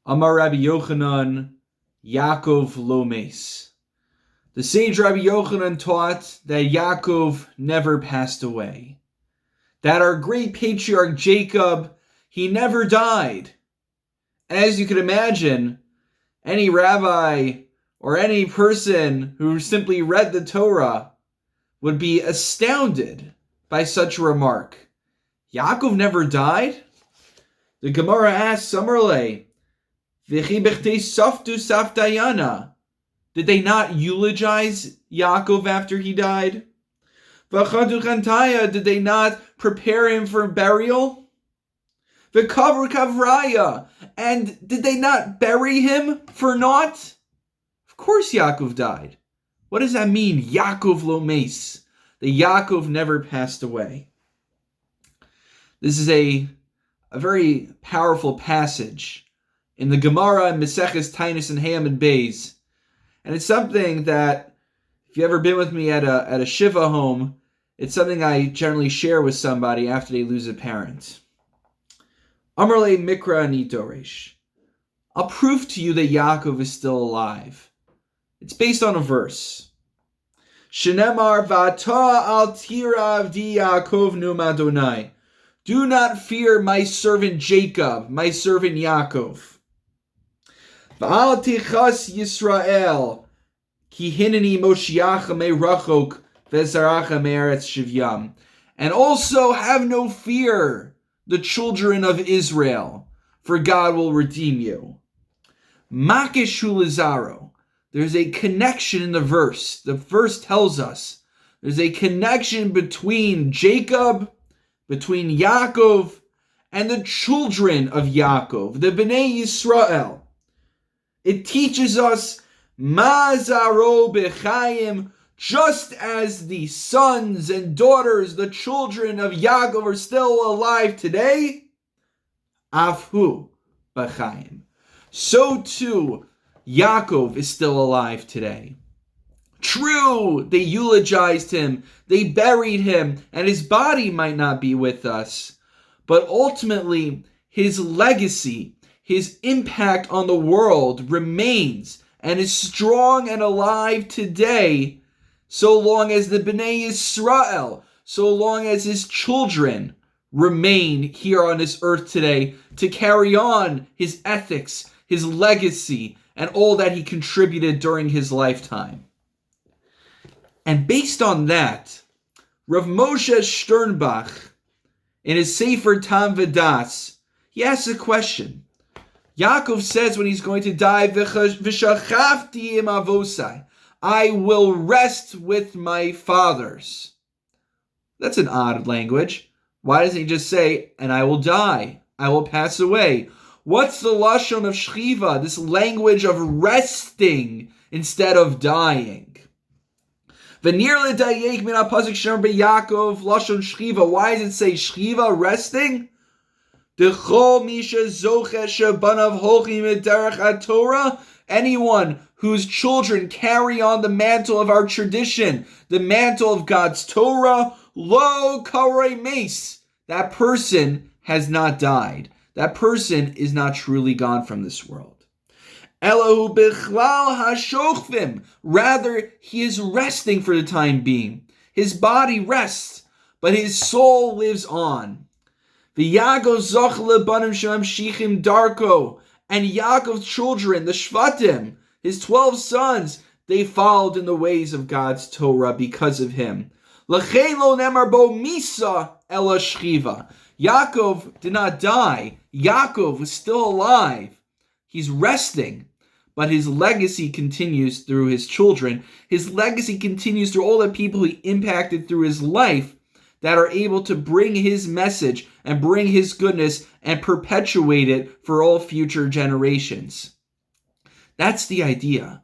Amar Rabbi Yochanan, Yaakov Lomes. The sage Rabbi Yochanan taught that Yaakov never passed away. That our great patriarch Jacob, he never died. As you can imagine, any rabbi or any person who simply read the Torah would be astounded by such a remark. Yaakov never died? The Gemara asks, Samarle, V'chi b'chtei saftu saftayana. Did they not eulogize Yaakov after he died? V'chadu chantaya, did they not prepare him for burial? V'kavru kavraya, and did they not bury him for naught? Of course Yaakov died. What does that mean, Yaakov Lomes? The Yaakov never passed away. This is a very powerful passage in the Gemara and Maseches Tainus and Hayam and Beis. And it's something that, if you've ever been with me at a Shiva home, it's something I generally share with somebody after they lose a parent. Amrle Mikra Ani Doresh. I'll prove to you that Yaakov is still alive. It's based on a verse. Shenemar v'ata al tira avdi Yaakov num Adonai. Do not fear my servant Jacob, my servant Yaakov. V'al tichas Yisrael, ki hineni moshiacha me rachok ve'zaracha me'eretz shivyam. And also have no fear, the children of Israel, for God will redeem you. Makishu lizaro. There's a connection in the verse. The verse tells us there's a connection between Jacob, between Yaakov, and the children of Yaakov, the Bnei Yisrael. It teaches us Mazaro b'chayim, just as the sons and daughters, the children of Yaakov are still alive today, Afhu b'chayim. So too, Yaakov is still alive today. True, they eulogized him, they buried him, and his body might not be with us. But ultimately, his legacy, his impact on the world remains and is strong and alive today, so long as the Bnei Yisrael, so long as his children remain here on this earth today to carry on his ethics, his legacy, and all that he contributed during his lifetime. And based on that, Rav Moshe Sternbach, in his Sefer Tam V'das, he asks a question. Yaakov says when he's going to die, V'shachafti im avosai, I will rest with my fathers. That's an odd language. Why doesn't he just say, and I will die, I will pass away? What's the lashon of shchiva, this language of resting instead of dying? V'nir l'dayek min ha'pasuk shem beYaakov lashon shchiva. Why does it say shchiva, resting? D'chol misha zoche shebanav holchim ederech haTorah. Anyone whose children carry on the mantle of our tradition, the mantle of God's Torah, lo karei meis. That person has not died. That person is not truly gone from this world. Elahu bichlal hashochvim. Rather, he is resting for the time being. His body rests, but his soul lives on. V'Yaakov zoch lebanim shemamshichim darko. And Yaakov's children, the Shvatim, his 12 sons, they followed in the ways of God's Torah because of him. L'chein lo nemar bo misa ela shchiva. Yaakov did not die. Yaakov was still alive. He's resting, but his legacy continues through his children. His legacy continues through all the people he impacted through his life that are able to bring his message and bring his goodness and perpetuate it for all future generations. That's the idea.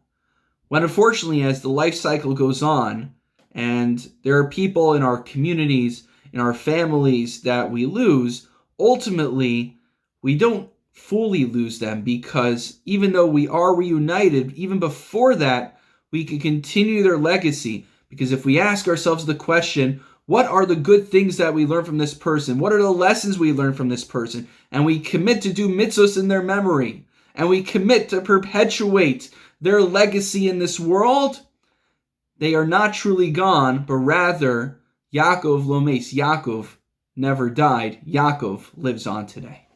When unfortunately, as the life cycle goes on, and there are people in our communities, in our families that we lose, ultimately, we don't fully lose them, because even though we are reunited, even before that, we can continue their legacy. Because if we ask ourselves the question, what are the good things that we learn from this person? What are the lessons we learn from this person? And we commit to do mitzvos in their memory, and we commit to perpetuate their legacy in this world, they are not truly gone, but rather Yaakov lo mes, Yaakov never died. Yaakov lives on today.